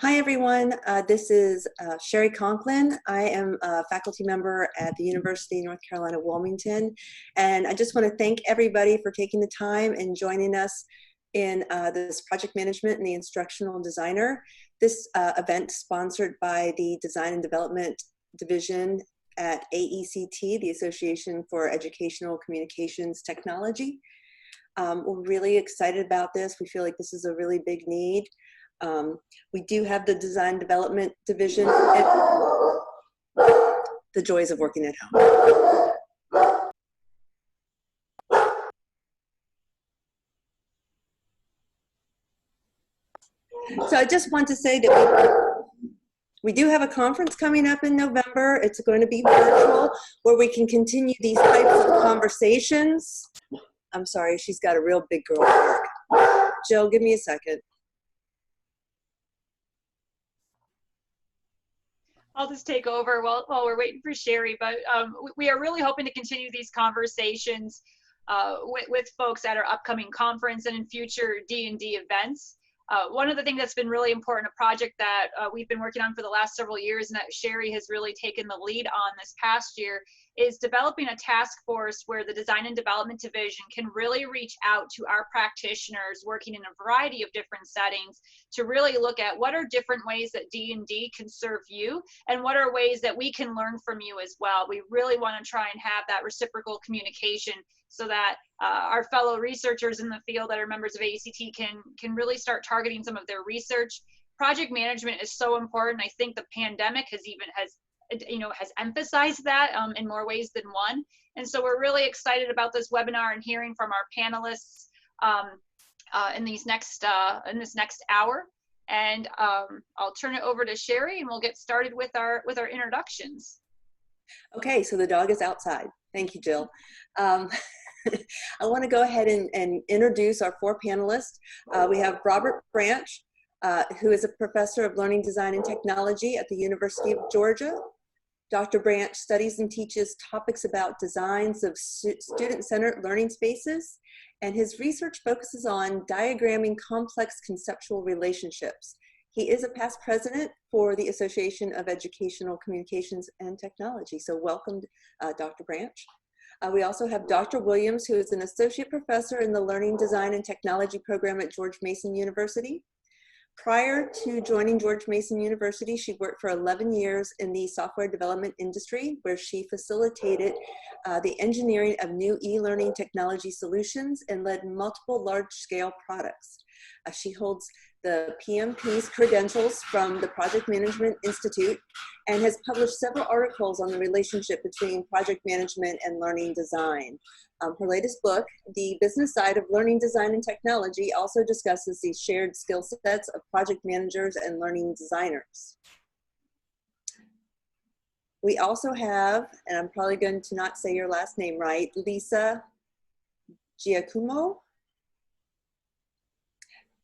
Hi, everyone. This is Sherry Conklin. I am a faculty member at the University of North Carolina, Wilmington. And I just want to thank everybody for taking the time and joining us in this project management and the instructional designer. This event sponsored by the Design and Development Division at AECT, the Association for Educational Communications Technology. We're really excited about this. We feel like this is a really big need. We do have the Design Development Division, the joys of working at home. So I just want to say that we do have a conference coming up in November. It's going to be virtual, where we can continue these types of conversations. I'm sorry, she's got a real big girl at work. Jill, give me a second. I'll just take over while we're waiting for Sherry, but we are really hoping to continue these conversations with folks at our upcoming conference and in future D&D events. One of the things that's been really important, a project that we've been working on for the last several years and that Sherry has really taken the lead on this past year, is developing a task force where the Design and Development Division can really reach out to our practitioners working in a variety of different settings to really look at what are different ways that D&D can serve you and what are ways that we can learn from you as well. We really want to try and have that reciprocal communication so that our fellow researchers in the field that are members of AECT can really start targeting some of their research. Project management is so important. I think the pandemic has emphasized that in more ways than one. And so we're really excited about this webinar and hearing from our panelists in this next hour. And I'll turn it over to Sherry and we'll get started with our introductions. Okay, so the dog is outside. Thank you, Jill. I want to go ahead and introduce our four panelists. We have Robert Branch, who is a professor of learning design and technology at the University of Georgia. Dr. Branch studies and teaches topics about designs of student-centered learning spaces, and his research focuses on diagramming complex conceptual relationships. He is a past president for the Association of Educational Communications and Technology. So welcome, Dr. Branch. We also have Dr. Williams, who is an associate professor in the Learning Design and Technology program at George Mason University. Prior to joining George Mason University, she worked for 11 years in the software development industry, where she facilitated the engineering of new e-learning technology solutions and led multiple large-scale products. She holds the PMP's credentials from the Project Management Institute and has published several articles on the relationship between project management and learning design. Her latest book, The Business Side of Learning Design and Technology, also discusses these shared skill sets of project managers and learning designers. We also have, and I'm probably going to not say your last name right, Lisa Giacumo,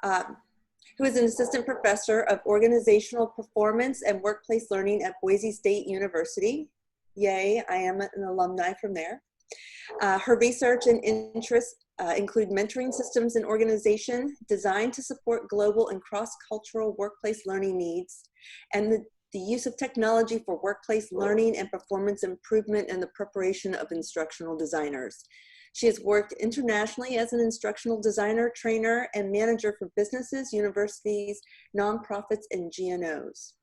who is an assistant professor of organizational performance and workplace learning at Boise State University. Yay, I am an alumni from there. Her research and interests include mentoring systems and organization designed to support global and cross-cultural workplace learning needs, and the use of technology for workplace learning and performance improvement in the preparation of instructional designers. She has worked internationally as an instructional designer, trainer, and manager for businesses, universities, nonprofits, and GNOs.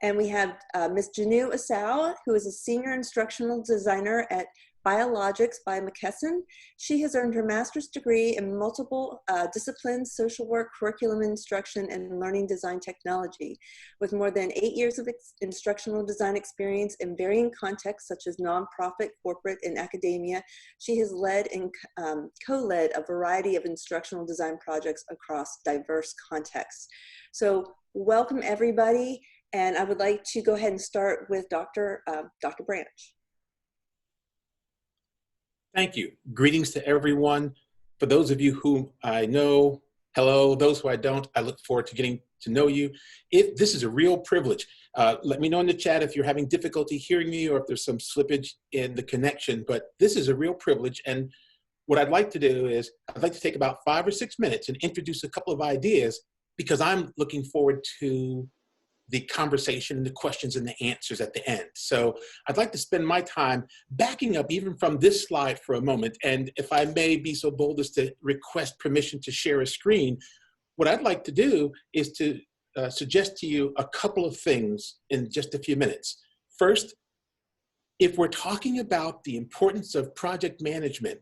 And we have Ms. Ginu Easow, who is a senior instructional designer at Biologics by McKesson. She has earned her master's degree in multiple disciplines, social work, curriculum instruction, and learning design technology. With more than 8 years of instructional design experience in varying contexts such as nonprofit, corporate, and academia, she has led and co-led a variety of instructional design projects across diverse contexts. So welcome everybody, and I would like to go ahead and start with Dr. Branch. Thank you. Greetings to everyone. For those of you whom I know, hello. Those who I don't, I look forward to getting to know you. This is a real privilege. Let me know in the chat if you're having difficulty hearing me or if there's some slippage in the connection, but this is a real privilege. And what I'd like to do is I'd like to take about 5 or 6 minutes and introduce a couple of ideas because I'm looking forward to the conversation, the questions, and the answers at the end. So I'd like to spend my time backing up even from this slide for a moment. And if I may be so bold as to request permission to share a screen, what I'd like to do is to suggest to you a couple of things in just a few minutes. First, if we're talking about the importance of project management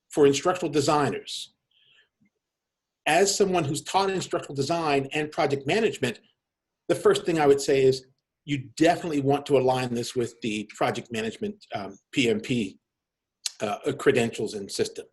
for instructional designers, as someone who's taught instructional design and project management, the first thing I would say is you definitely want to align this with the project management PMP credentials and system.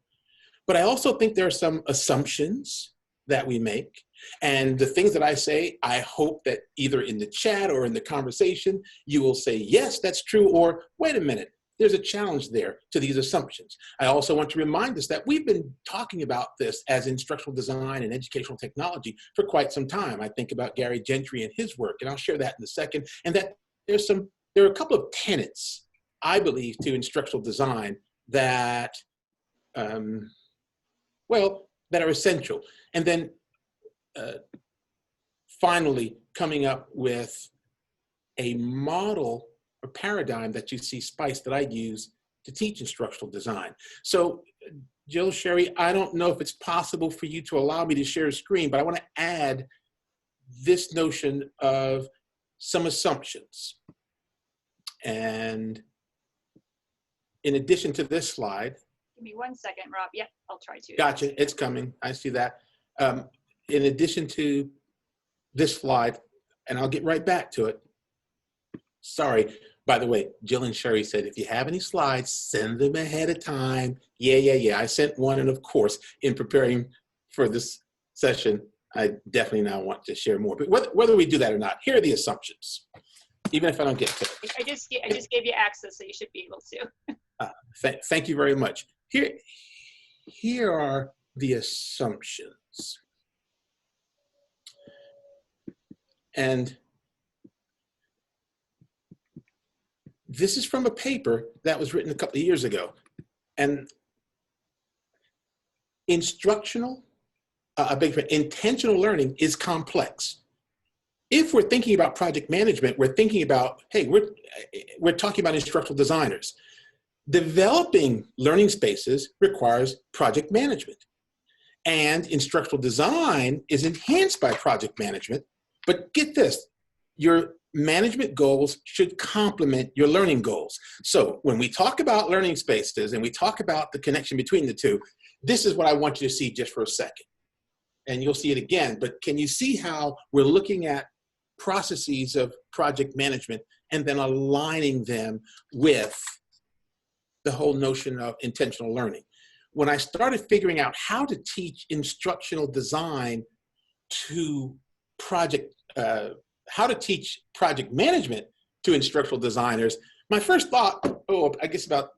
But I also think there are some assumptions that we make. And the things that I say, I hope that either in the chat or in the conversation, you will say, yes, that's true, or wait a minute, there's a challenge there to these assumptions. I also want to remind us that we've been talking about this as instructional design and educational technology for quite some time. I think about Gary Gentry and his work, and I'll share that in a second, and that there are a couple of tenets, I believe, to instructional design that, that are essential. And then finally, coming up with a model or paradigm that you see SPICE that I use to teach instructional design. So Jill, Sherry, I don't know if it's possible for you to allow me to share a screen, but I want to add this notion of some assumptions. And in addition to this slide. Give me 1 second, Rob. Yep, I'll try to. Gotcha, it's coming, I see that. In addition to this slide, and I'll get right back to it. Sorry, by the way, Jill and Sherry said, if you have any slides, send them ahead of time. Yeah. I sent one, and of course, in preparing for this session, I definitely now want to share more. But whether we do that or not, here are the assumptions, even if I don't get to it. I just gave you access, so you should be able to. Thank you very much. Here are the assumptions. And this is from a paper that was written a couple of years ago. And intentional learning is complex. If we're thinking about project management, we're thinking about, hey, we're talking about instructional designers. Developing learning spaces requires project management. And instructional design is enhanced by project management. But get this, your management goals should complement your learning goals. So when we talk about learning spaces and we talk about the connection between the two, this is what I want you to see just for a second. And you'll see it again, but can you see how we're looking at processes of project management and then aligning them with the whole notion of intentional learning? When I started figuring out how to teach instructional design to how to teach project management to instructional designers, my first thought, I guess about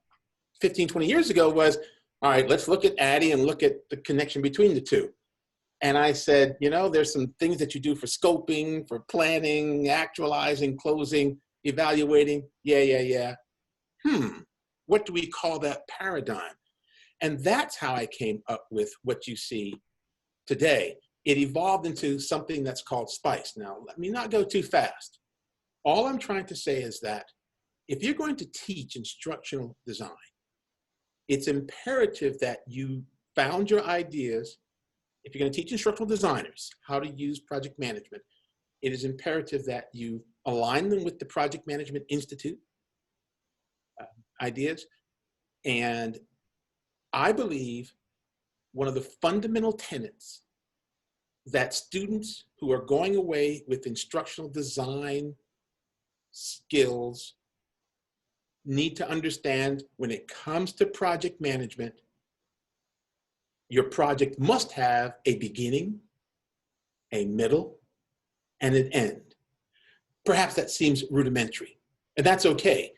15, 20 years ago was, all right, let's look at ADDIE and look at the connection between the two. And I said, there's some things that you do for scoping, for planning, actualizing, closing, evaluating. Yeah. What do we call that paradigm? And that's how I came up with what you see today. It evolved into something that's called SPICE. Now, let me not go too fast. All I'm trying to say is that if you're going to teach instructional design, it's imperative that you found your ideas. If you're going to teach instructional designers how to use project management, it is imperative that you align them with the Project Management Institute ideas. And I believe one of the fundamental tenets that students who are going away with instructional design skills need to understand when it comes to project management, your project must have a beginning, a middle, and an end. Perhaps that seems rudimentary, and that's okay.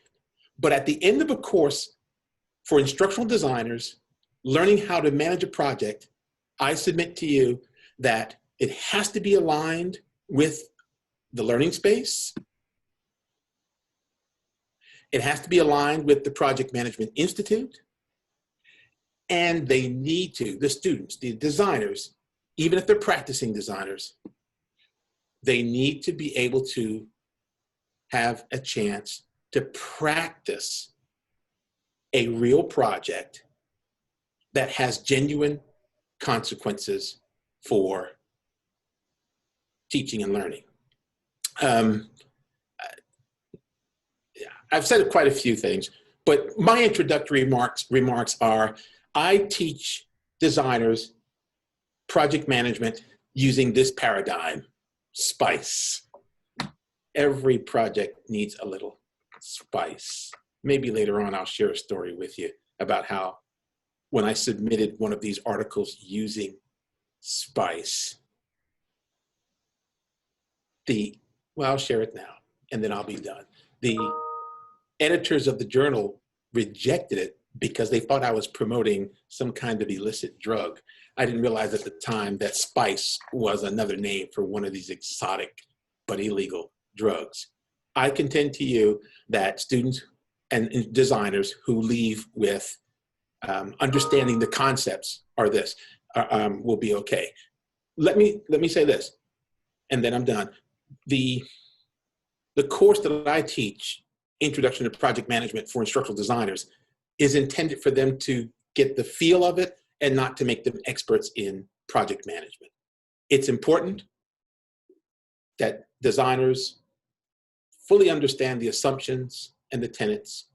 But at the end of a course for instructional designers, learning how to manage a project, I submit to you that it has to be aligned with the learning space. It has to be aligned with the Project Management Institute. And they need to, the students, the designers, even if they're practicing designers, they need to be able to have a chance to practice a real project that has genuine consequences for teaching and learning. I've said quite a few things, but my introductory remarks are, I teach designers project management using this paradigm, SPICE. Every project needs a little spice. Maybe later on I'll share a story with you about how when I submitted one of these articles using SPICE, well, I'll share it now and then I'll be done. The editors of the journal rejected it because they thought I was promoting some kind of illicit drug. I didn't realize at the time that SPICE was another name for one of these exotic but illegal drugs. I contend to you that students and designers who leave with understanding the concepts will be okay. Let me say this, and then I'm done. The course that I teach, Introduction to Project Management for Instructional Designers, is intended for them to get the feel of it and not to make them experts in project management. It's important that designers fully understand the assumptions and the tenets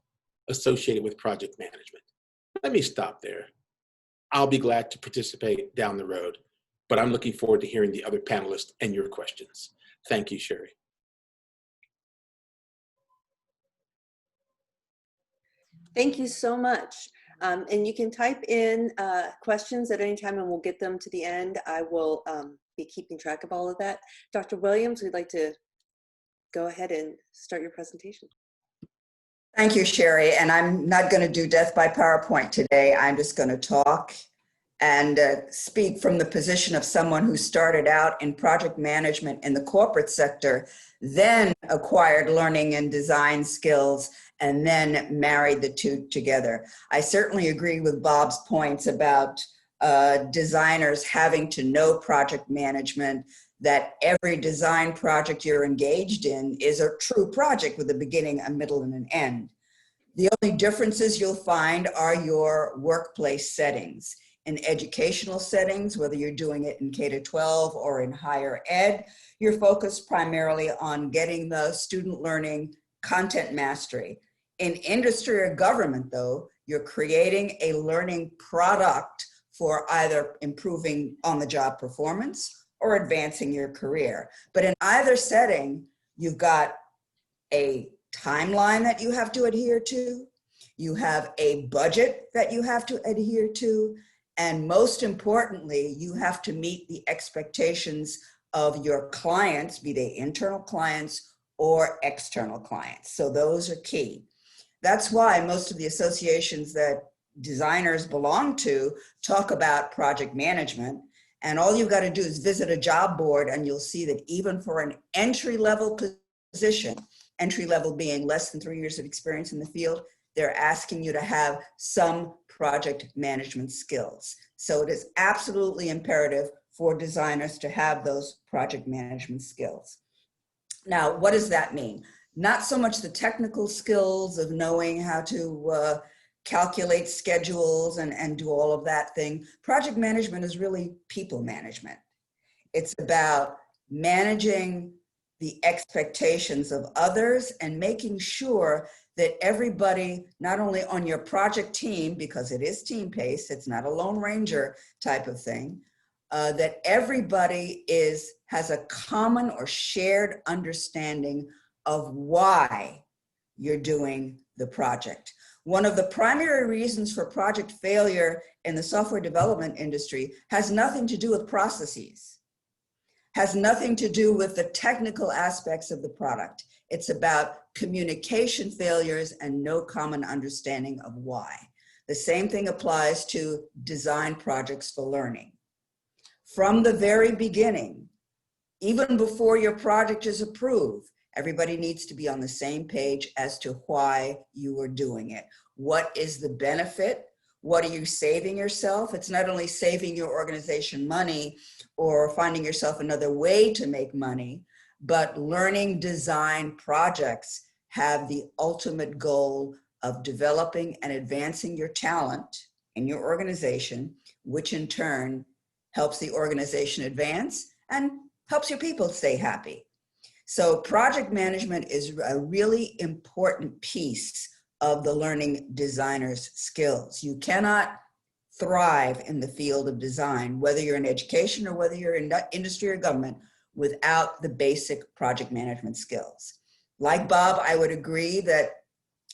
associated with project management. Let me stop there. I'll be glad to participate down the road, but I'm looking forward to hearing the other panelists and your questions. Thank you, Sherry. Thank you so much. And you can type in questions at any time and we'll get them to the end. I will be keeping track of all of that. Dr. Williams, we'd like to go ahead and start your presentation. Thank you, Sherry. And I'm not going to do death by PowerPoint today. I'm just going to talk and speak from the position of someone who started out in project management in the corporate sector, then acquired learning and design skills, and then married the two together. I certainly agree with Bob's points about designers having to know project management, that every design project you're engaged in is a true project with a beginning, a middle, and an end. The only differences you'll find are your workplace settings. In educational settings, whether you're doing it in K-12 or in higher ed, you're focused primarily on getting the student learning content mastery. In industry or government, though, you're creating a learning product for either improving on-the-job performance or advancing your career. But in either setting, you've got a timeline that you have to adhere to, you have a budget that you have to adhere to, and most importantly, you have to meet the expectations of your clients, be they internal clients or external clients. So those are key. That's why most of the associations that designers belong to talk about project management. And all you've got to do is visit a job board and you'll see that even for an entry-level position, entry-level being less than 3 years of experience in the field, they're asking you to have some project management skills. So it is absolutely imperative for designers to have those project management skills. Now, what does that mean? Not so much the technical skills of knowing how to calculate schedules and do all of that thing. Project management is really people management. It's about managing the expectations of others and making sure that everybody, not only on your project team, because it is team-based, it's not a Lone Ranger type of thing, that everybody has a common or shared understanding of why you're doing the project. One of the primary reasons for project failure in the software development industry has nothing to do with processes, has nothing to do with the technical aspects of the product. It's about communication failures and no common understanding of why. The same thing applies to design projects for learning. From the very beginning, even before your project is approved, everybody needs to be on the same page as to why you are doing it. What is the benefit? What are you saving yourself? It's not only saving your organization money or finding yourself another way to make money, but learning design projects have the ultimate goal of developing and advancing your talent in your organization, which in turn helps the organization advance and helps your people stay happy. So project management is a really important piece of the learning designer's skills. You cannot thrive in the field of design, whether you're in education or whether you're in industry or government, without the basic project management skills. Like Bob, I would agree that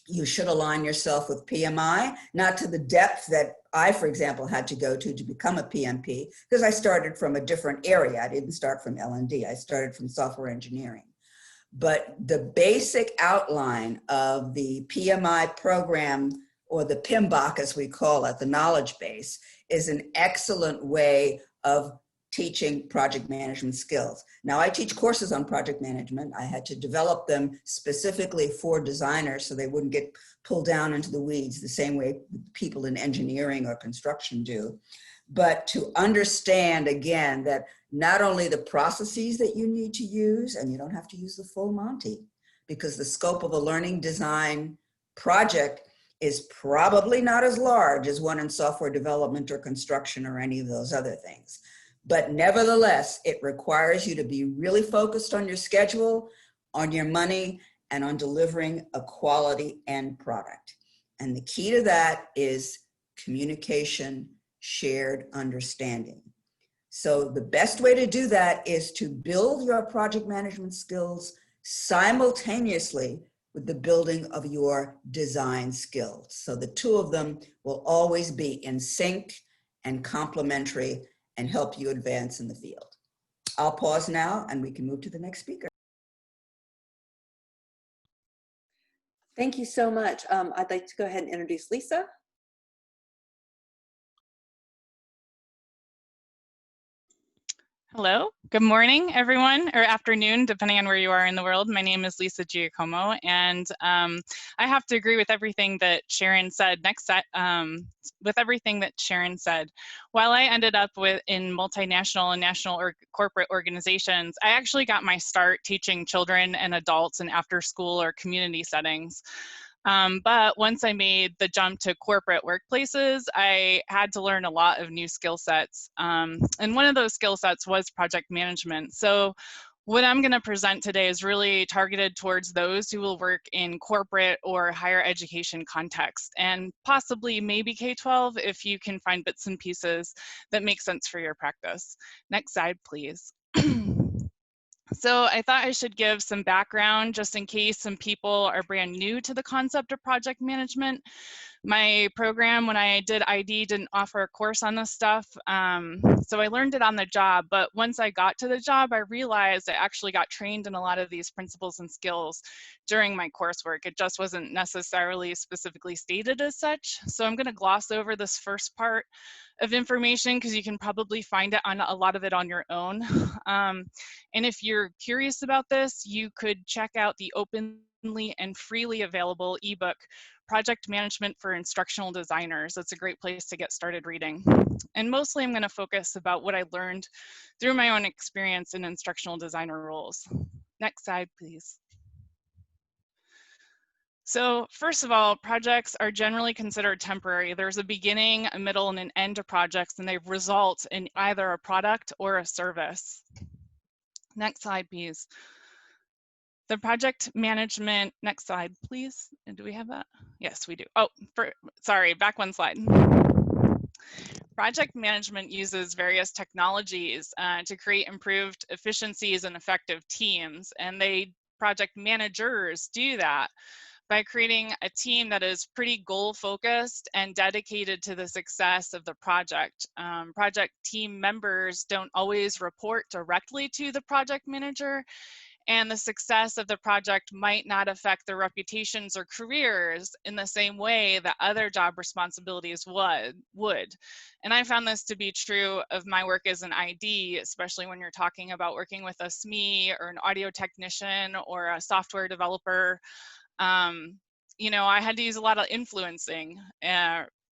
you should align yourself with PMI, not to the depth that I, for example, had to go to become a PMP, because I started from a different area. I didn't start from L&D. I started from software engineering. But the basic outline of the PMI program, or the PMBOK as we call it, the knowledge base, is an excellent way of teaching project management skills. Now, I teach courses on project management. I had to develop them specifically for designers so they wouldn't get pulled down into the weeds the same way people in engineering or construction do. But to understand, again, that not only the processes that you need to use, and you don't have to use the full Monty, because the scope of a learning design project is probably not as large as one in software development or construction or any of those other things. But nevertheless, it requires you to be really focused on your schedule, on your money, and on delivering a quality end product. And the key to that is communication, shared understanding. So the best way to do that is to build your project management skills simultaneously with the building of your design skills. So the two of them will always be in sync and complementary and help you advance in the field. I'll pause now and we can move to the next speaker. Thank you so much. I'd like to go ahead and introduce Lisa. Hello, good morning, everyone, or afternoon, depending on where you are in the world. My name is Lisa Giacumo, and I have to agree with everything that Shahron said. With everything that Shahron said, while I ended up in multinational and national or corporate organizations, I actually got my start teaching children and adults in after-school or community settings. But once I made the jump to corporate workplaces, I had to learn a lot of new skill sets. And one of those skill sets was project management. So what I'm going to present today is really targeted towards those who will work in corporate or higher education context, and possibly maybe K-12 if you can find bits and pieces that make sense for your practice. Next slide, please. So I thought I should give some background just in case some people are brand new to the concept of project management. My program, when I did ID, didn't offer a course on this stuff, so I learned it on the job. But once I got to the job, I realized I actually got trained in a lot of these principles and skills during my coursework. It just wasn't necessarily specifically stated as such. So I'm going to gloss over this first part of information because you can probably find it on a lot of it on your own. And if you're curious about this, you could check out the openly and freely available ebook, Project Management for Instructional Designers. It's a great place to get started reading. And mostly I'm going to focus about what I learned through my own experience in instructional designer roles. Next slide, please. So first of all, projects are generally considered temporary. There's a beginning, a middle, and an end to projects, and they result in either a product or a service. Next slide, please. The project management, next slide, please. And do we have that? Yes, we do. Oh, sorry, back one slide. Project management uses various technologies to create improved efficiencies and effective teams, and project managers do that by creating a team that is pretty goal-focused and dedicated to the success of the project. Project team members don't always report directly to the project manager, and the success of the project might not affect their reputations or careers in the same way that other job responsibilities would. And I found this to be true of my work as an ID, especially when you're talking about working with a SME or an audio technician or a software developer. You know, I had to use a lot of influencing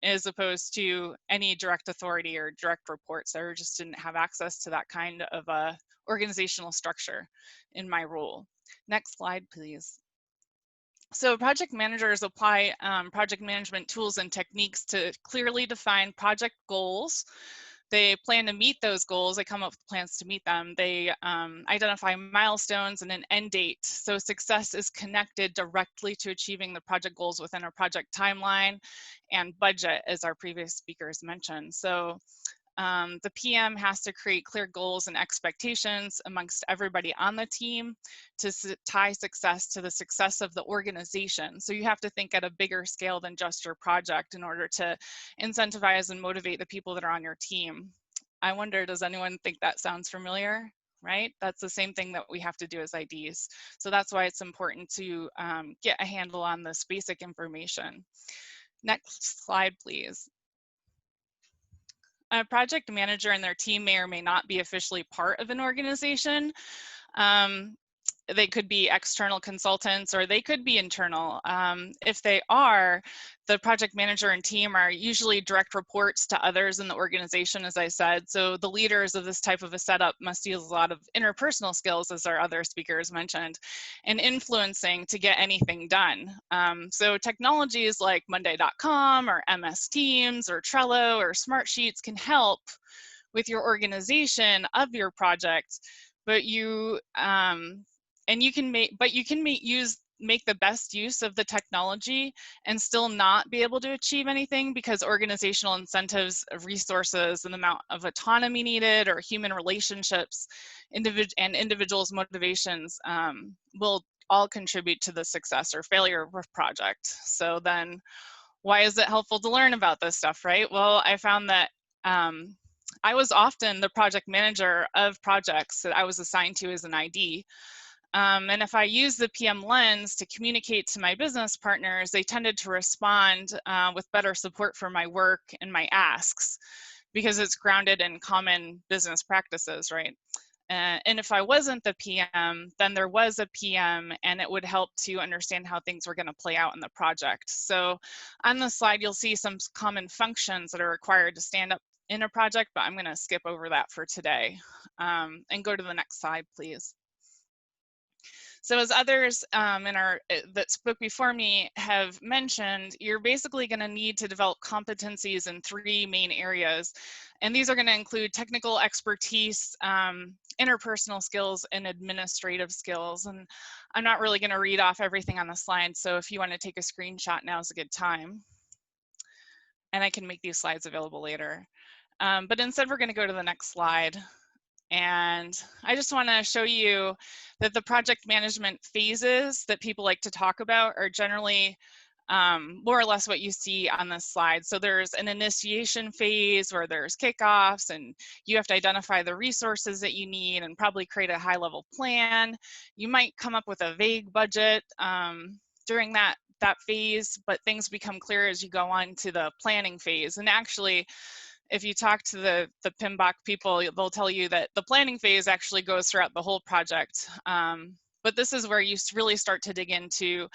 as opposed to any direct authority or direct reports. I just didn't have access to that kind of a organizational structure in my role. Next slide, please. So project managers apply project management tools and techniques to clearly define project goals. They plan to meet those goals. They come up with plans to meet them. They identify milestones and an end date. So success is connected directly to achieving the project goals within a project timeline and budget, as our previous speakers mentioned. So the PM has to create clear goals and expectations amongst everybody on the team to tie success to the success of the organization. So you have to think at a bigger scale than just your project in order to incentivize and motivate the people that are on your team. I wonder, does anyone think that sounds familiar? Right? That's the same thing that we have to do as IDs. So that's why it's important to get a handle on this basic information. Next slide, please. A project manager and their team may or may not be officially part of an organization. They could be external consultants or they could be internal. If they are, the project manager and team are usually direct reports to others in the organization, as I said. So the leaders of this type of a setup must use a lot of interpersonal skills, as our other speakers mentioned, and influencing to get anything done. So technologies like Monday.com or MS Teams or Trello or Smartsheets can help with your organization of your project, but you can make the best use of the technology and still not be able to achieve anything because organizational incentives, resources, and the amount of autonomy needed or human relationships and individuals' motivations will all contribute to the success or failure of a project. So then why is it helpful to learn about this stuff, right? Well, I found that I was often the project manager of projects that I was assigned to as an ID. And if I use the PM lens to communicate to my business partners, they tended to respond with better support for my work and my asks because it's grounded in common business practices, right? And if I wasn't the PM, then there was a PM and it would help to understand how things were going to play out in the project. So on the slide, you'll see some common functions that are required to stand up in a project, but I'm going to skip over that for today and go to the next slide, please. So as others that spoke before me have mentioned, you're basically going to need to develop competencies in 3 main areas. And these are going to include technical expertise, interpersonal skills, and administrative skills. And I'm not really going to read off everything on the slide. So if you want to take a screenshot, now is a good time. And I can make these slides available later. But instead, we're going to go to the next slide. And I just want to show you that the project management phases that people like to talk about are generally more or less what you see on this slide. So there's an initiation phase where there's kickoffs and you have to identify the resources that you need and probably create a high-level plan. You might come up with a vague budget during that phase, but things become clear as you go on to the planning phase. And actually, if you talk to the PMBOK people, they'll tell you that the planning phase actually goes throughout the whole project. But this is where you really start to dig into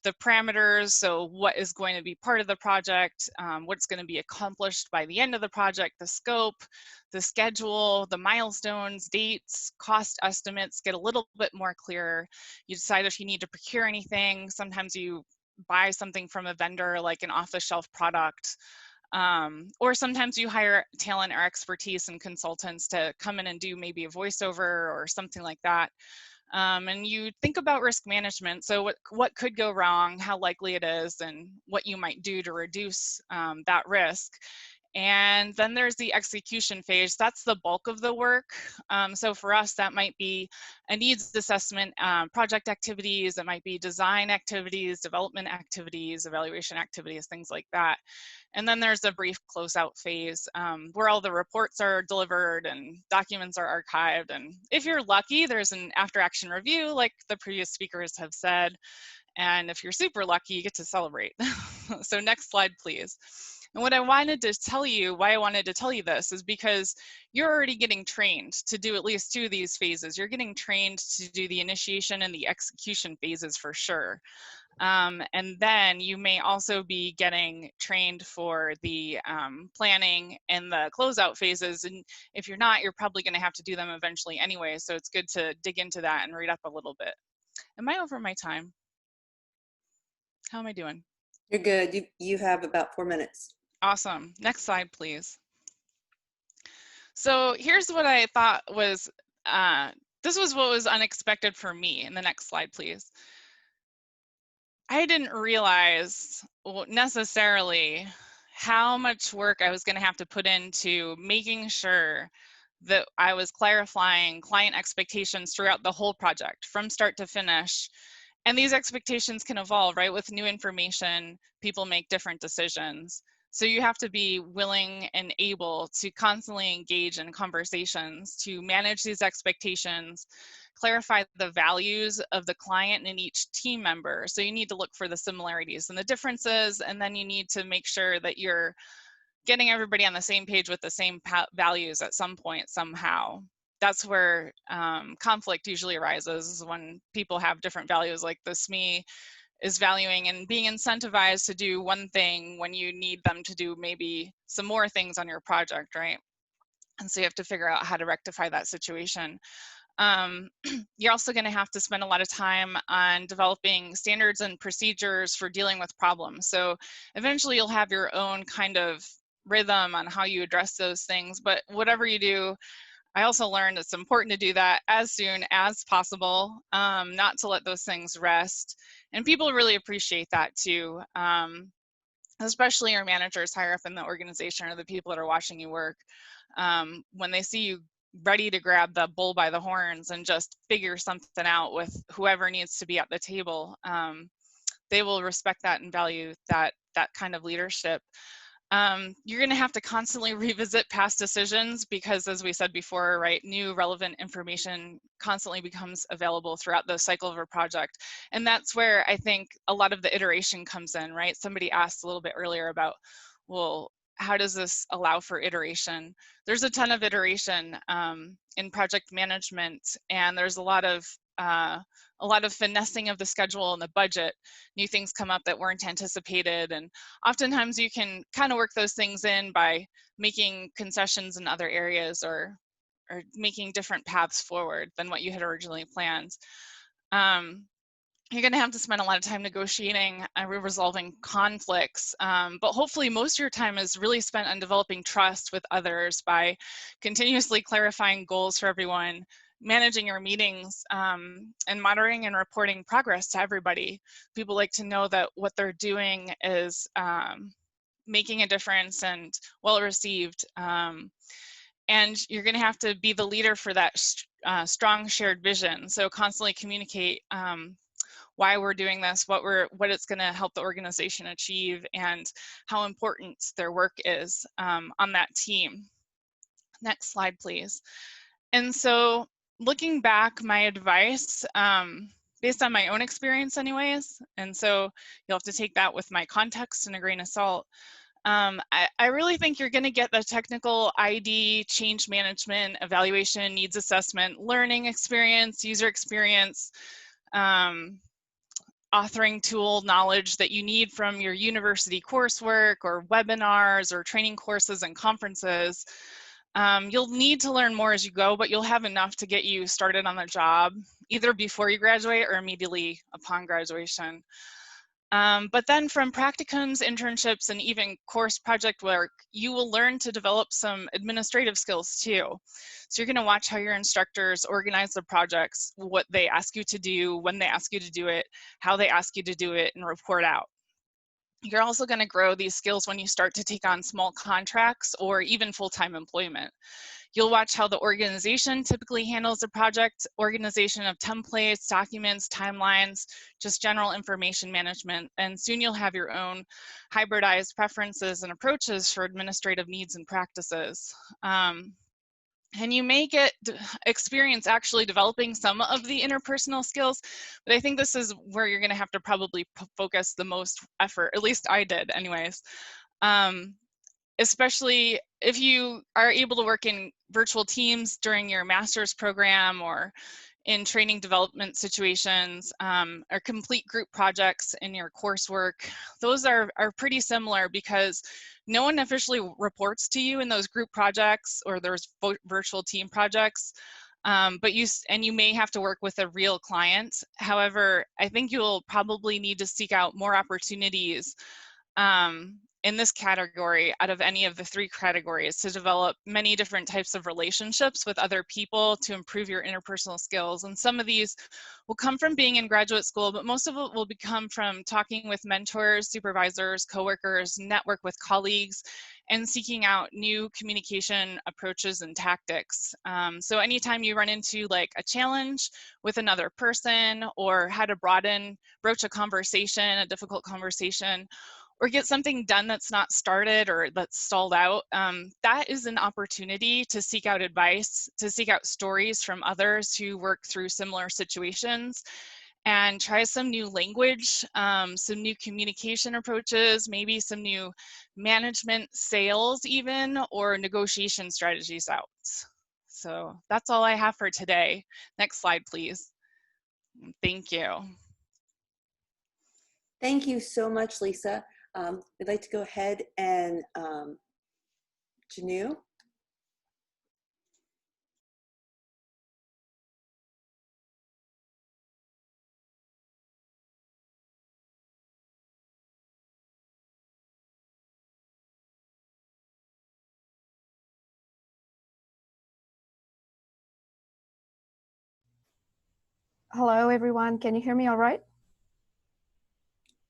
the parameters. So what is going to be part of the project, what's going to be accomplished by the end of the project, the scope, the schedule, the milestones, dates, cost estimates get a little bit more clear. You decide if you need to procure anything. Sometimes you buy something from a vendor, like an off-the-shelf product. Or sometimes you hire talent or expertise and consultants to come in and do maybe a voiceover or something like that. And you think about risk management. So what could go wrong, how likely it is, and what you might do to reduce that risk. And then there's the execution phase. That's the bulk of the work. So for us, that might be a needs assessment, project activities. It might be design activities, development activities, evaluation activities, things like that. And then there's a brief closeout phase where all the reports are delivered and documents are archived. And if you're lucky, there's an after-action review, like the previous speakers have said. And if you're super lucky, you get to celebrate. So next slide, please. And what I wanted to tell you, why I wanted to tell you this, is because you're already getting trained to do at least 2 of these phases. You're getting trained to do the initiation and the execution phases for sure. And then you may also be getting trained for the planning and the closeout phases. And if you're not, you're probably going to have to do them eventually anyway. So it's good to dig into that and read up a little bit. Am I over my time? How am I doing? You're good. You have about 4 minutes. Awesome. Next slide, please. So here's what I thought was, this was what was unexpected for me. In the next slide, please. I didn't realize necessarily how much work I was going to have to put into making sure that I was clarifying client expectations throughout the whole project from start to finish. And these expectations can evolve, right? With new information, people make different decisions. So you have to be willing and able to constantly engage in conversations to manage these expectations, clarify the values of the client and each team member. So you need to look for the similarities and the differences, and then you need to make sure that you're getting everybody on the same page with the same values at some point somehow. That's where conflict usually arises, when people have different values. Like the SME is valuing and being incentivized to do one thing when you need them to do maybe some more things on your project, right? And so you have to figure out how to rectify that situation. You're also going to have to spend a lot of time on developing standards and procedures for dealing with problems. So eventually you'll have your own kind of rhythm on how you address those things, but whatever you do, I also learned it's important to do that as soon as possible, not to let those things rest. And people really appreciate that too, especially your managers higher up in the organization or the people that are watching you work. When they see you ready to grab the bull by the horns and just figure something out with whoever needs to be at the table, they will respect that and value that kind of leadership. You're going to have to constantly revisit past decisions because, as we said before, right, new relevant information constantly becomes available throughout the cycle of a project. And that's where I think a lot of the iteration comes in, right? Somebody asked a little bit earlier about, well, how does this allow for iteration? There's a ton of iteration in project management, and there's a lot of finessing of the schedule and the budget. New things come up that weren't anticipated, and oftentimes you can kind of work those things in by making concessions in other areas or making different paths forward than what you had originally planned. You're going to have to spend a lot of time negotiating and resolving conflicts, but hopefully most of your time is really spent on developing trust with others by continuously clarifying goals for everyone, managing your meetings, and monitoring and reporting progress to everybody. People like to know that what they're doing is making a difference and well received. And you're going to have to be the leader for that strong shared vision. So constantly communicate why we're doing this, what it's going to help the organization achieve, and how important their work is on that team. Next slide, please. And so looking back, my advice, based on my own experience anyways, and so you'll have to take that with my context and a grain of salt. I really think you're going to get the technical ID, change management, evaluation, needs assessment, learning experience, user experience, authoring tool knowledge that you need from your university coursework or webinars or training courses and conferences. You'll need to learn more as you go, but you'll have enough to get you started on the job, either before you graduate or immediately upon graduation. But then from practicums, internships, and even course project work, you will learn to develop some administrative skills too. So you're going to watch how your instructors organize the projects, what they ask you to do, when they ask you to do it, how they ask you to do it, and report out. You're also going to grow these skills when you start to take on small contracts or even full-time employment. You'll watch how the organization typically handles the project, organization of templates, documents, timelines, just general information management, and soon you'll have your own hybridized preferences and approaches for administrative needs and practices. And you may get experience actually developing some of the interpersonal skills, but I think this is where you're going to have to probably focus the most effort. At least I did anyways. especially if you are able to work in virtual teams during your master's program or in training development situations, or complete group projects in your coursework. Those are pretty similar because no one officially reports to you in those group projects or those virtual team projects, but you may have to work with a real client. However, I think you'll probably need to seek out more opportunities in this category out of any of the three categories to develop many different types of relationships with other people to improve your interpersonal skills. And some of these will come from being in graduate school, but most of it will come from talking with mentors, supervisors, coworkers, network with colleagues, and seeking out new communication approaches and tactics. So anytime you run into like a challenge with another person or how to broach a conversation, a difficult conversation, or get something done that's not started or that's stalled out, that is an opportunity to seek out advice, to seek out stories from others who work through similar situations, and try some new language, some new communication approaches, maybe some new management, sales even, or negotiation strategies out. So that's all I have for today. Next slide, please. Thank you. Thank you so much, Lisa. We'd like to go ahead and Ginu. Hello, everyone. Can you hear me all right?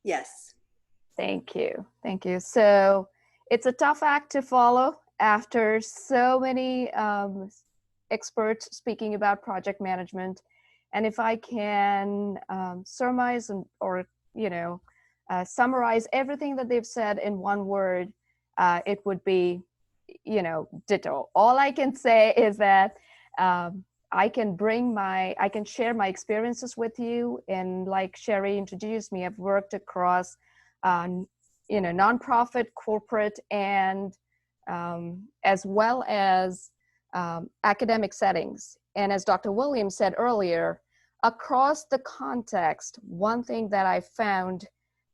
Yes. Thank you. Thank you. So it's a tough act to follow after so many experts speaking about project management. And if I can surmise or summarize everything that they've said in one word, it would be, ditto. All I can say is that I can share my experiences with you. And like Sherry introduced me, I've worked across, nonprofit, corporate, and as well as academic settings. And as Dr. Williams said earlier, across the context, one thing that I found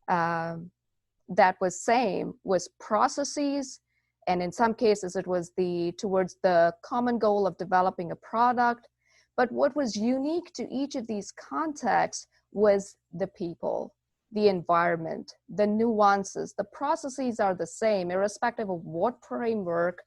that was same was processes. And in some cases, it was towards the common goal of developing a product. But what was unique to each of these contexts was the people, the environment, the nuances. The processes are the same, irrespective of what framework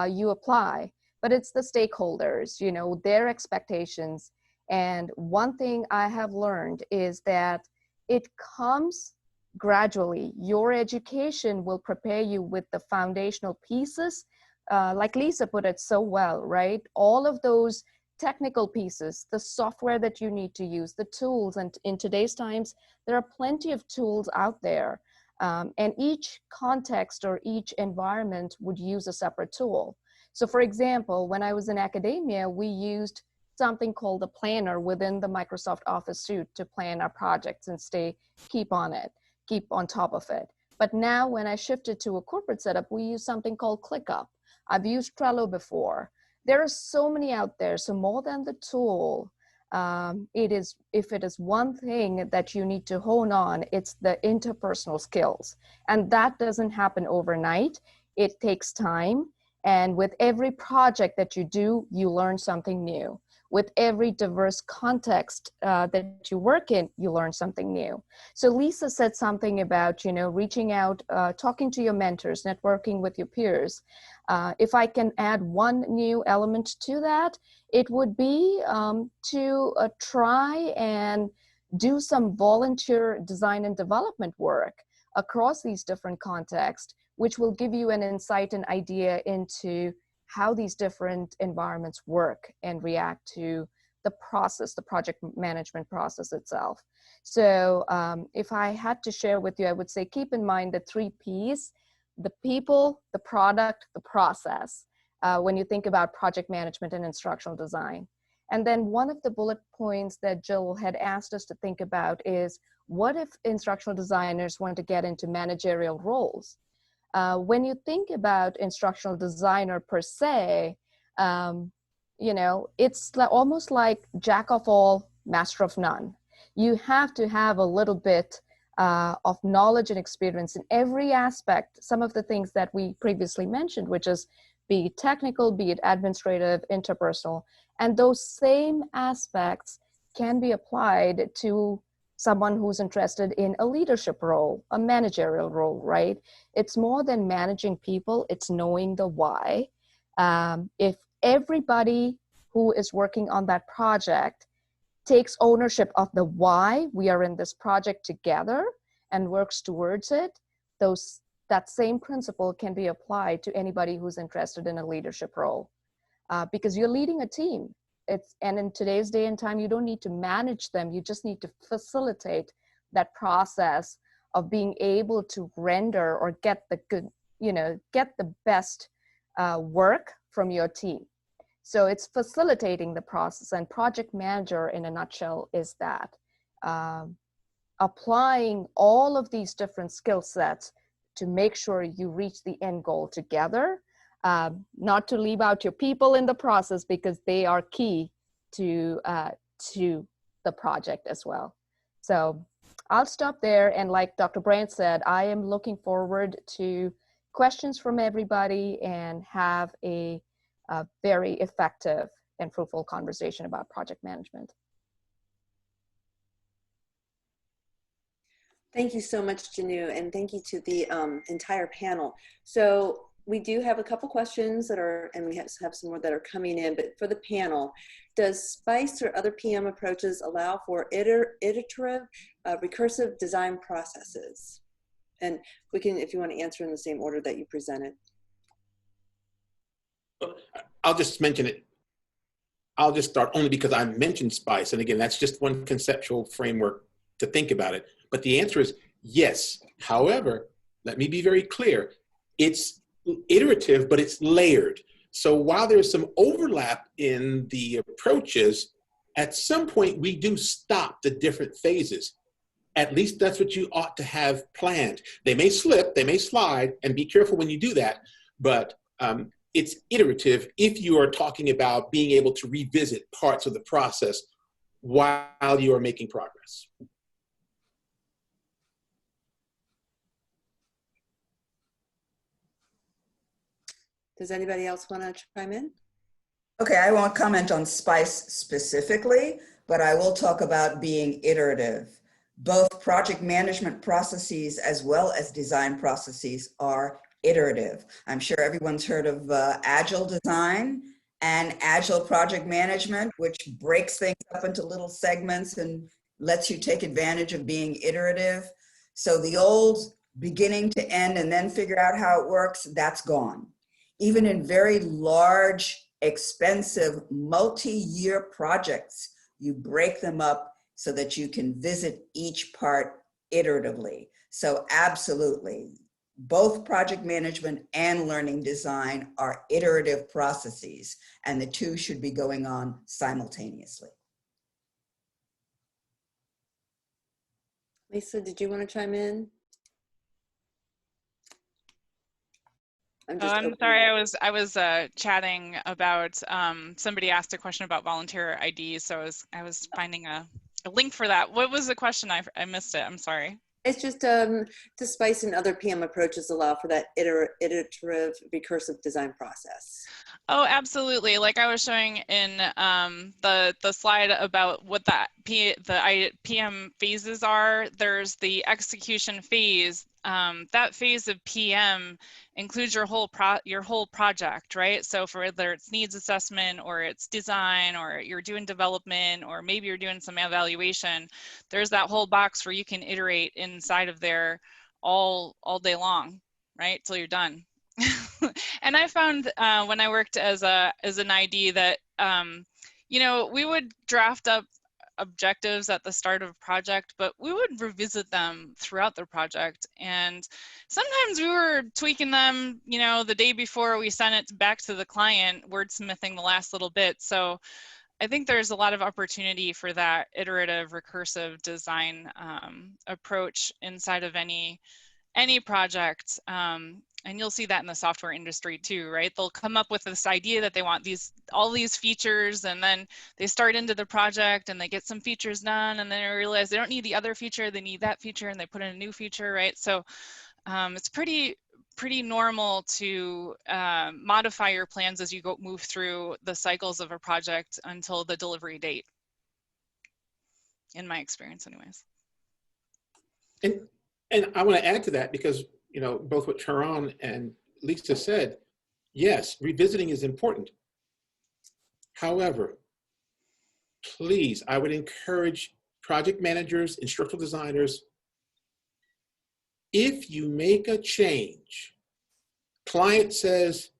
you apply. But it's the stakeholders, their expectations. And one thing I have learned is that it comes gradually. Your education will prepare you with the foundational pieces, like Lisa put it so well, right? All of those technical pieces, the software that you need to use, the tools, and in today's times, there are plenty of tools out there. And each context or each environment would use a separate tool. So for example, when I was in academia, we used something called a planner within the Microsoft Office suite to plan our projects and keep on top of it. But now when I shifted to a corporate setup, we use something called ClickUp. I've used Trello before. There are so many out there. So more than the tool, if it is one thing that you need to hone on, it's the interpersonal skills. And that doesn't happen overnight. It takes time. And with every project that you do, you learn something new. With every diverse context that you work in, you learn something new. So Lisa said something about, reaching out, talking to your mentors, networking with your peers. If I can add one new element to that, it would be to try and do some volunteer design and development work across these different contexts, which will give you an insight and idea into how these different environments work and react to the process, the project management process itself. So if I had to share with you, I would say keep in mind the 3 Ps: the people, the product, the process, when you think about project management and instructional design. And then one of the bullet points that Jill had asked us to think about is, what if instructional designers want to get into managerial roles? When you think about instructional designer per se, you know, it's almost like jack of all, master of none. You have to have a little bit of knowledge and experience in every aspect, some of the things that we previously mentioned, which is be it technical, be it administrative, interpersonal, and those same aspects can be applied to someone who's interested in a leadership role, a managerial role, right? It's more than managing people, it's knowing the why. If everybody who is working on that project takes ownership of the why we are in this project together and works towards it, that same principle can be applied to anybody who's interested in a leadership role, because you're leading a team. And in today's day and time, you don't need to manage them. You just need to facilitate that process of being able to render or get the good, you know, get the best work from your team. So it's facilitating the process, and project manager in a nutshell is that. Applying all of these different skill sets to make sure you reach the end goal together, not to leave out your people in the process, because they are key to the project as well. So I'll stop there. And like Dr. Brandt said, I am looking forward to questions from everybody and have a very effective and fruitful conversation about project management. Thank you so much, Ginu, and thank you to the entire panel. So we do have a couple questions that are, and we have some more that are coming in, but for the panel, does SPICE or other PM approaches allow for iterative, recursive design processes? And we can, if you want to answer in the same order that you presented. I'll just mention it. I'll just start only because I mentioned SPICE. And again, that's just one conceptual framework to think about it. But the answer is yes. However, let me be very clear. It's iterative, but it's layered. So while there's some overlap in the approaches, at some point we do stop the different phases. At least that's what you ought to have planned. They may slip, they may slide, and be careful when you do that. But it's iterative if you are talking about being able to revisit parts of the process while you are making progress. Does anybody else want to chime in? Okay, I won't comment on SPICE specifically, but I will talk about being iterative. Both project management processes as well as design processes are iterative. I'm sure everyone's heard of agile design and agile project management, which breaks things up into little segments and lets you take advantage of being iterative. So the old beginning to end and then figure out how it works, that's gone. Even in very large, expensive, multi-year projects, you break them up so that you can visit each part iteratively. So absolutely, both project management and learning design are iterative processes, and the two should be going on simultaneously. Lisa, did you want to chime in? I'm sorry, I was chatting about, somebody asked a question about volunteer IDs, so I was finding a link for that. What was the question? I missed it, I'm sorry. It's just does SPICE and other PM approaches allow for that iterative recursive design process? Oh, absolutely. Like I was showing in the slide about what the PM phases are. There's the execution phase. That phase of PM includes your whole project, right? So for whether it's needs assessment or it's design or you're doing development or maybe you're doing some evaluation, there's that whole box where you can iterate inside of there all day long, right? Till you're done. And I found when I worked as an ID that you know, we would draft up objectives at the start of a project, but we would revisit them throughout the project. And sometimes we were tweaking them, you know, the day before we sent it back to the client, wordsmithing the last little bit. So I think there's a lot of opportunity for that iterative recursive design approach inside of any any project, and you'll see that in the software industry too, right? They'll come up with this idea that they want all these features, and then they start into the project and they get some features done, and then they realize they don't need the other feature, they need that feature, and they put in a new feature, right? So it's pretty normal to modify your plans as you move through the cycles of a project until the delivery date, in my experience anyways. And I want to add to that because, you know, both what Shahron and Lisa said, yes, revisiting is important. However, please, I would encourage project managers, instructional designers, if you make a change, client says,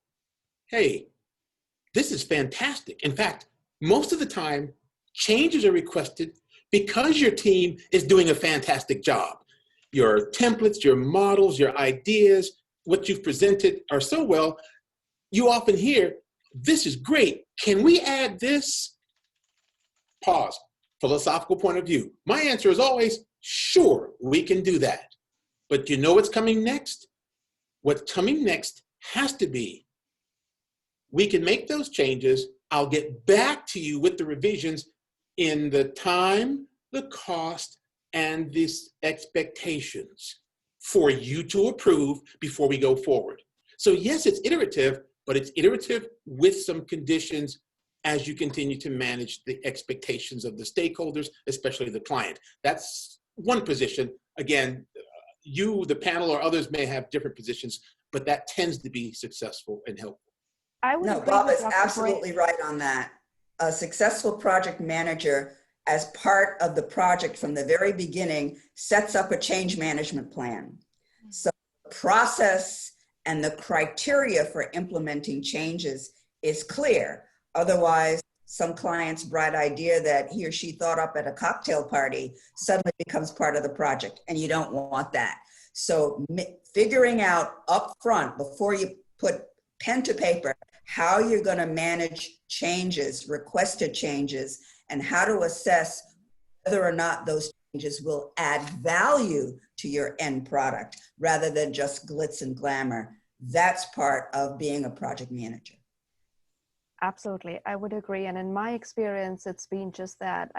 hey, this is fantastic. In fact, most of the time, changes are requested because your team is doing a fantastic job. Your templates, your models, your ideas, what you've presented are so well, you often hear, this is great. Can we add this? Pause. Philosophical point of view. My answer is always, sure, we can do that. But you know what's coming next? What's coming next has to be, we can make those changes. I'll get back to you with the revisions in the time, the cost, and these expectations for you to approve before we go forward. So yes, it's iterative, but it's iterative with some conditions as you continue to manage the expectations of the stakeholders, especially the client. That's one position. Again, you, the panel, or others may have different positions, but that tends to be successful and helpful. I would No, agree Bob with is Dr. absolutely right on that. A successful project manager, as part of the project from the very beginning, sets up a change management plan. So the process and the criteria for implementing changes is clear. Otherwise, some client's bright idea that he or she thought up at a cocktail party suddenly becomes part of the project, and you don't want that. So figuring out up front, before you put pen to paper, how you're going to manage changes, requested changes, and how to assess whether or not those changes will add value to your end product rather than just glitz and glamour. That's part of being a project manager. Absolutely, I would agree. And in my experience, it's been just that.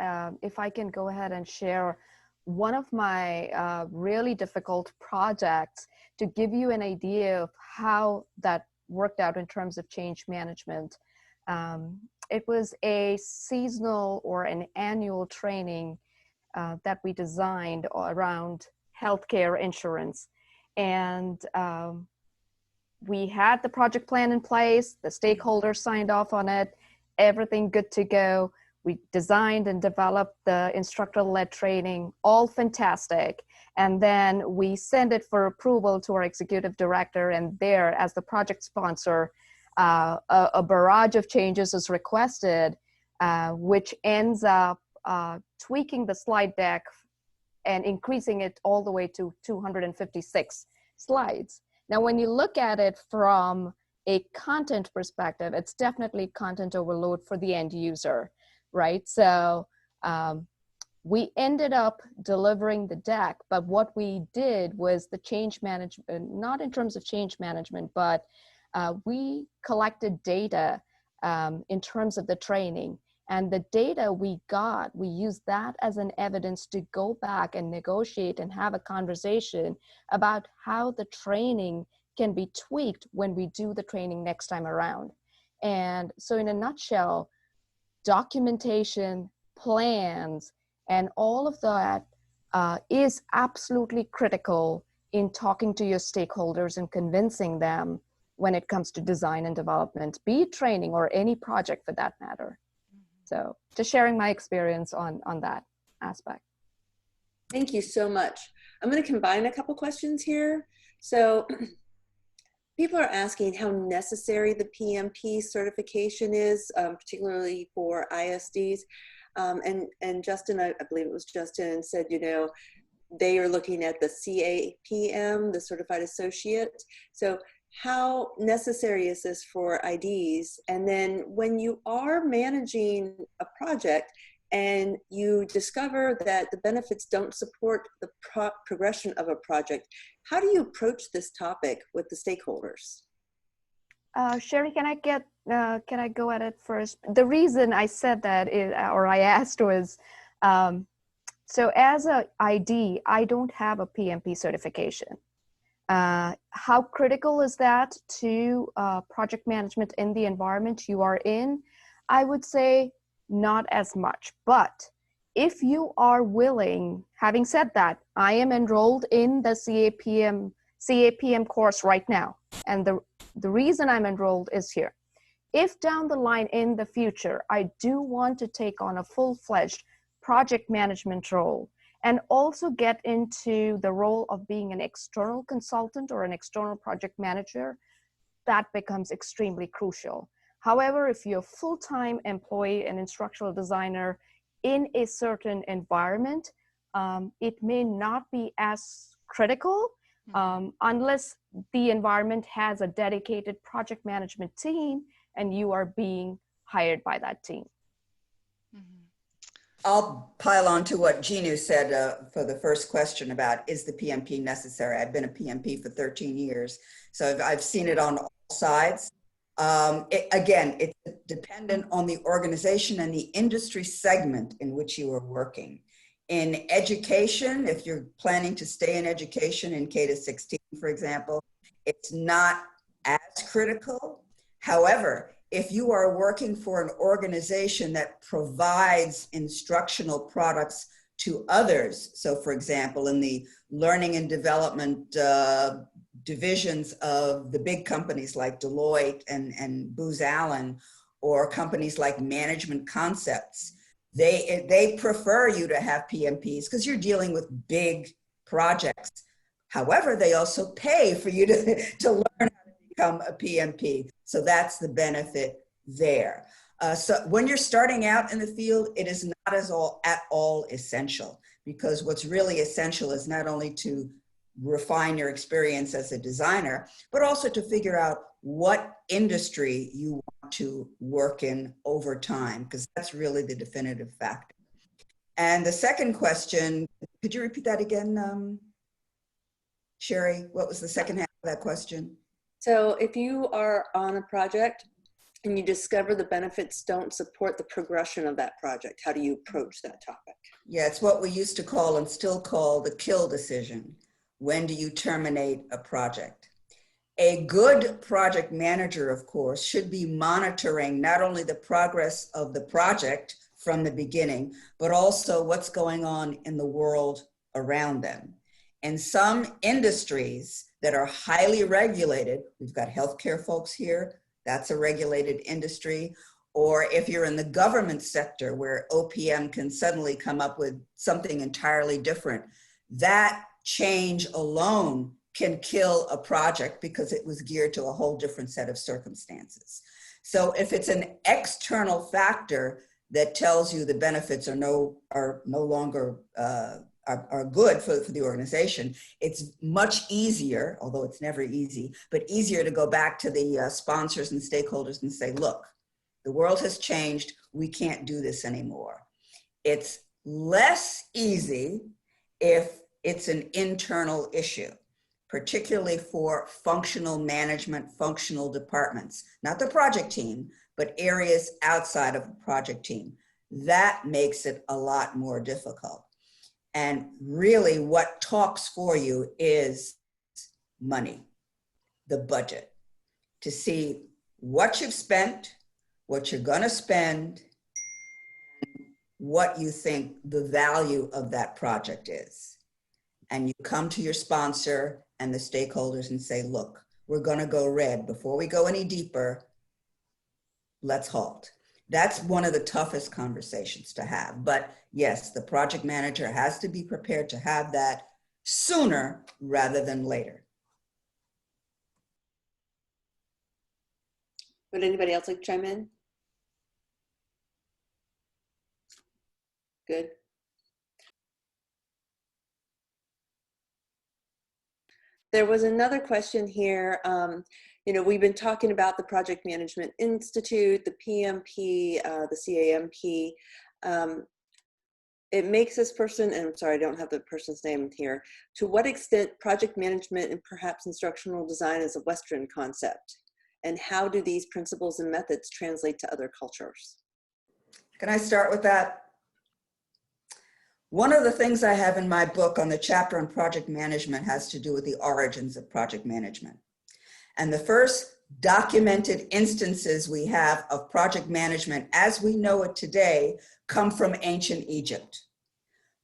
If I can go ahead and share one of my really difficult projects to give you an idea of how that worked out in terms of change management. It was a seasonal or an annual training that we designed around healthcare insurance. And we had the project plan in place, the stakeholders signed off on it, everything good to go. We designed and developed the instructor-led training, all fantastic. And then we send it for approval to our executive director, and there, as the project sponsor, a barrage of changes is requested, which ends up tweaking the slide deck and increasing it all the way to 256 slides. Now, when you look at it from a content perspective, it's definitely content overload for the end user, right? So we ended up delivering the deck, but what we did was the change management, not in terms of change management, but we collected data in terms of the training. And the data we got, we used that as an evidence to go back and negotiate and have a conversation about how the training can be tweaked when we do the training next time around. And so in a nutshell, documentation, plans, and all of that is absolutely critical in talking to your stakeholders and convincing them when it comes to design and development, be it training or any project for that matter. So just sharing my experience on that aspect. Thank you so much. I'm going to combine a couple questions here. So people are asking how necessary the PMP certification is, particularly for ISDs. And Justin, I believe it was Justin, said, you know, they are looking at the CAPM, the Certified Associate. So how necessary is this for IDs? And then when you are managing a project, and you discover that the benefits don't support the progression of a project. How do you approach this topic with the stakeholders? Sherry, can I go at it first? The reason I said that is, or I asked was, so as a ID, I don't have a PMP certification. How critical is that to project management in the environment you are in? I would say not as much, but if you are willing, having said that, I am enrolled in the CAPM course right now. And the reason I'm enrolled is here. If down the line in the future, I do want to take on a full-fledged project management role and also get into the role of being an external consultant or an external project manager, that becomes extremely crucial. However, if you're a full-time employee, an instructional designer in a certain environment, it may not be as critical unless the environment has a dedicated project management team and you are being hired by that team. I'll pile on to what Ginu said for the first question about, is the PMP necessary? I've been a PMP for 13 years, so I've seen it on all sides. Again, it's dependent on the organization and the industry segment in which you are working. In education, if you're planning to stay in education in K to 16, for example, it's not as critical. However, if you are working for an organization that provides instructional products to others, so for example, in the learning and development divisions of the big companies like Deloitte and Booz Allen, or companies like Management Concepts, they prefer you to have PMPs because you're dealing with big projects. However, they also pay for you to learn how to become a PMP. So that's the benefit there. So when you're starting out in the field, it is not at all essential, because what's really essential is not only to refine your experience as a designer, but also to figure out what industry you want to work in over time, because that's really the definitive factor. And the second question, could you repeat that again, Sherry? What was the second half of that question? So if you are on a project and you discover the benefits don't support the progression of that project, how do you approach that topic? Yeah, it's what we used to call and still call the kill decision. When do you terminate a project? A good project manager, of course, should be monitoring not only the progress of the project from the beginning, but also what's going on in the world around them. In some industries that are highly regulated, we've got healthcare folks here, that's a regulated industry. Or if you're in the government sector where OPM can suddenly come up with something entirely different, that change alone can kill a project because it was geared to a whole different set of circumstances. So if it's an external factor that tells you the benefits are no longer are good for the organization, it's much easier, although it's never easy, but easier to go back to the sponsors and stakeholders and say, look, the world has changed, we can't do this anymore. It's less easy if it's an internal issue, particularly for functional management, functional departments, not the project team, but areas outside of the project team. That makes it a lot more difficult. And really what talks for you is money, the budget, to see what you've spent, what you're gonna spend, what you think the value of that project is. And you come to your sponsor and the stakeholders and say, look, we're gonna go red. Before we go any deeper, let's halt. That's one of the toughest conversations to have. But yes, the project manager has to be prepared to have that sooner rather than later. Would anybody else like to chime in? Good. There was another question here. You know, we've been talking about the Project Management Institute, the PMP, the CAMP. it makes this person, and I'm sorry, I don't have the person's name here, to what extent project management and perhaps instructional design is a Western concept? And how do these principles and methods translate to other cultures? Can I start with that? One of the things I have in my book on the chapter on project management has to do with the origins of project management. And the first documented instances we have of project management as we know it today come from ancient Egypt.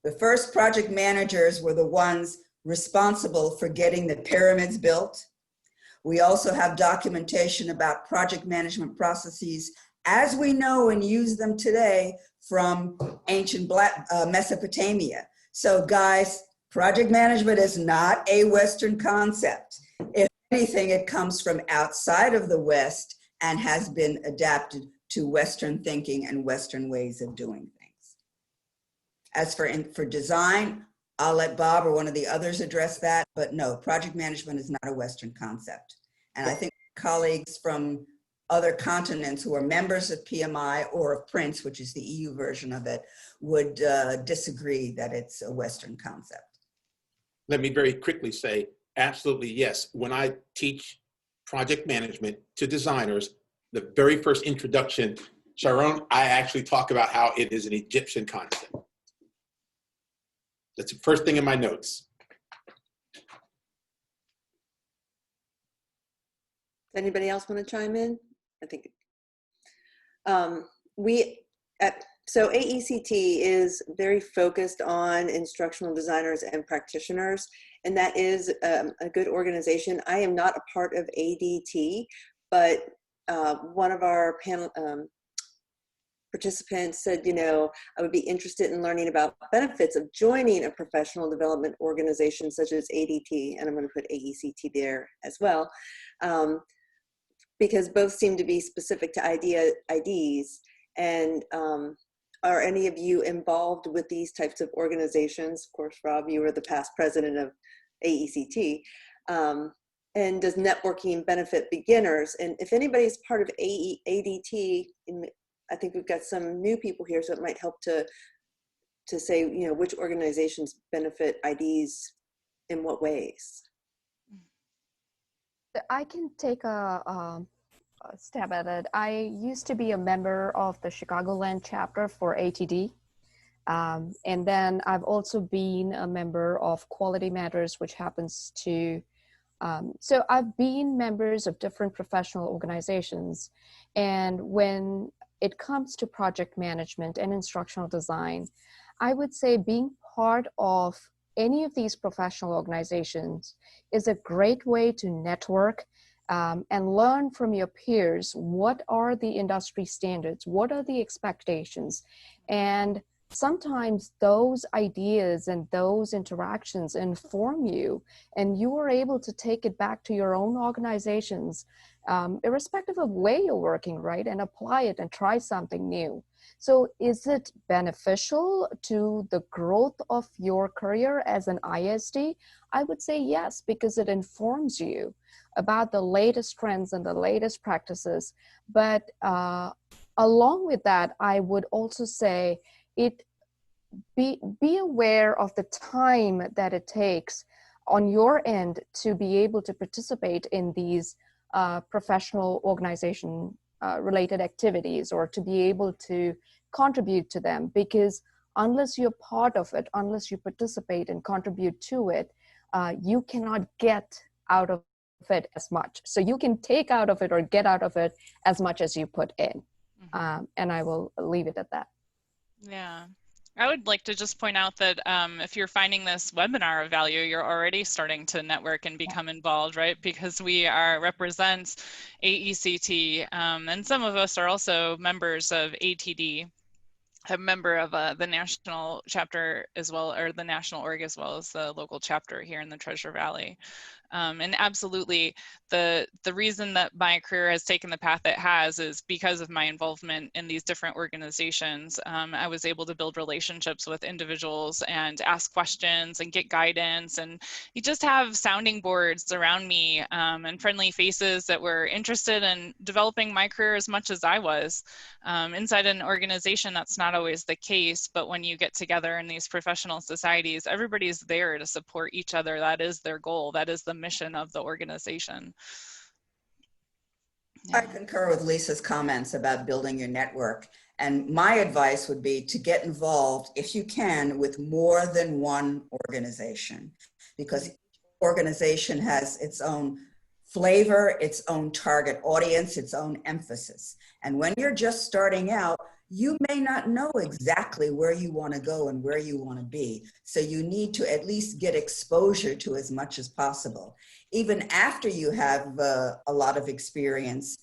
The first project managers were the ones responsible for getting the pyramids built. We also have documentation about project management processes as we know and use them today from ancient Mesopotamia. So guys, project management is not a Western concept. If anything, it comes from outside of the West and has been adapted to Western thinking and Western ways of doing things. As for design, I'll let Bob or one of the others address that, but no, project management is not a Western concept. And I think colleagues from other continents who are members of PMI or of PRINCE, which is the EU version of it, would disagree that it's a Western concept. Let me very quickly say, absolutely yes. When I teach project management to designers, the very first introduction, Shahron, I actually talk about how it is an Egyptian concept. That's the first thing in my notes. Anybody else want to chime in? I think so AECT is very focused on instructional designers and practitioners, and that is a good organization. I am not a part of ADT, but one of our panel participants said, you know, I would be interested in learning about benefits of joining a professional development organization such as ADT, and I'm going to put AECT there as well. Because both seem to be specific to IDs. And are any of you involved with these types of organizations? Of course, Rob, you were the past president of AECT. And does networking benefit beginners? And if anybody's part of ADT, I think we've got some new people here, so it might help to say, you know, which organizations benefit IDs in what ways. I can take a stab at it. I used to be a member of the Chicagoland chapter for ATD. And then I've also been a member of Quality Matters, which happens to, so I've been members of different professional organizations. And when it comes to project management and instructional design, I would say being part of any of these professional organizations is a great way to network and learn from your peers. What are the industry standards? What are the expectations? And sometimes those ideas and those interactions inform you, and you are able to take it back to your own organizations, irrespective of where you're working, right? And apply it and try something new. So is it beneficial to the growth of your career as an ISD? I would say yes, because it informs you about the latest trends and the latest practices. But along with that, I would also say be aware of the time that it takes on your end to be able to participate in these professional organization related activities, or to be able to contribute to them, because unless you're part of it, unless you participate and contribute to it, you cannot get out of it as much. So you can take out of it or get out of it as much as you put in. And I will leave it at that. Yeah. I would like to just point out that if you're finding this webinar of value, you're already starting to network and become involved, right? Because we represent AECT, and some of us are also members of ATD. I'm a member of the national chapter as well, or the national org, as well as the local chapter here in the Treasure Valley. And absolutely, the reason that my career has taken the path it has is because of my involvement in these different organizations. I was able to build relationships with individuals and ask questions and get guidance, and you just have sounding boards around me and friendly faces that were interested in developing my career as much as I was. Inside an organization, that's not always the case, but when you get together in these professional societies, everybody's there to support each other. That is their goal. That is the mission of the organization. I concur with Lisa's comments about building your network. And my advice would be to get involved, if you can, with more than one organization, because each organization has its own flavor, its own target audience, its own emphasis. And when you're just starting out, you may not know exactly where you want to go and where you want to be. So you need to at least get exposure to as much as possible. Even after you have a lot of experience,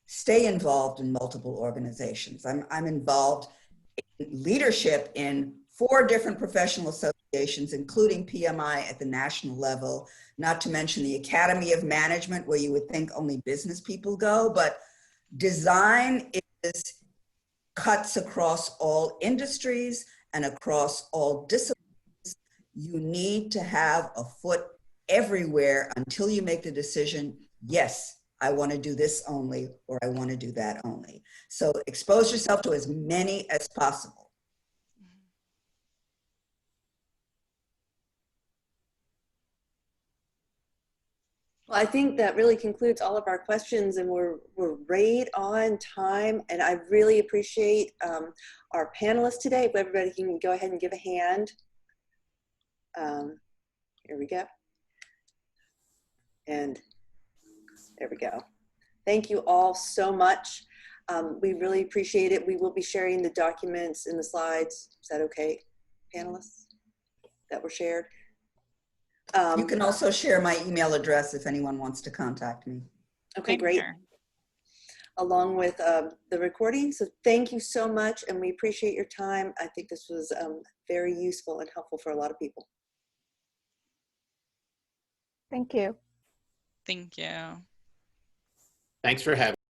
stay involved in multiple organizations. I'm involved in leadership in 4 different professional associations, including PMI at the national level, not to mention the Academy of Management, where you would think only business people go, but design cuts across all industries and across all disciplines. You need to have a foot everywhere until you make the decision, yes, I want to do this only, or I want to do that only. So expose yourself to as many as possible. Well, I think that really concludes all of our questions, and we're right on time. And I really appreciate our panelists today. If everybody can go ahead and give a hand. Here we go. And there we go. Thank you all so much. We really appreciate it. We will be sharing the documents and the slides. Is that okay, panelists, that were shared? You can also share my email address if anyone wants to contact me. Okay, great. Sure. Along with the recording. So thank you so much, and we appreciate your time. I think this was very useful and helpful for a lot of people. Thank you. Thank you. Thanks for having me.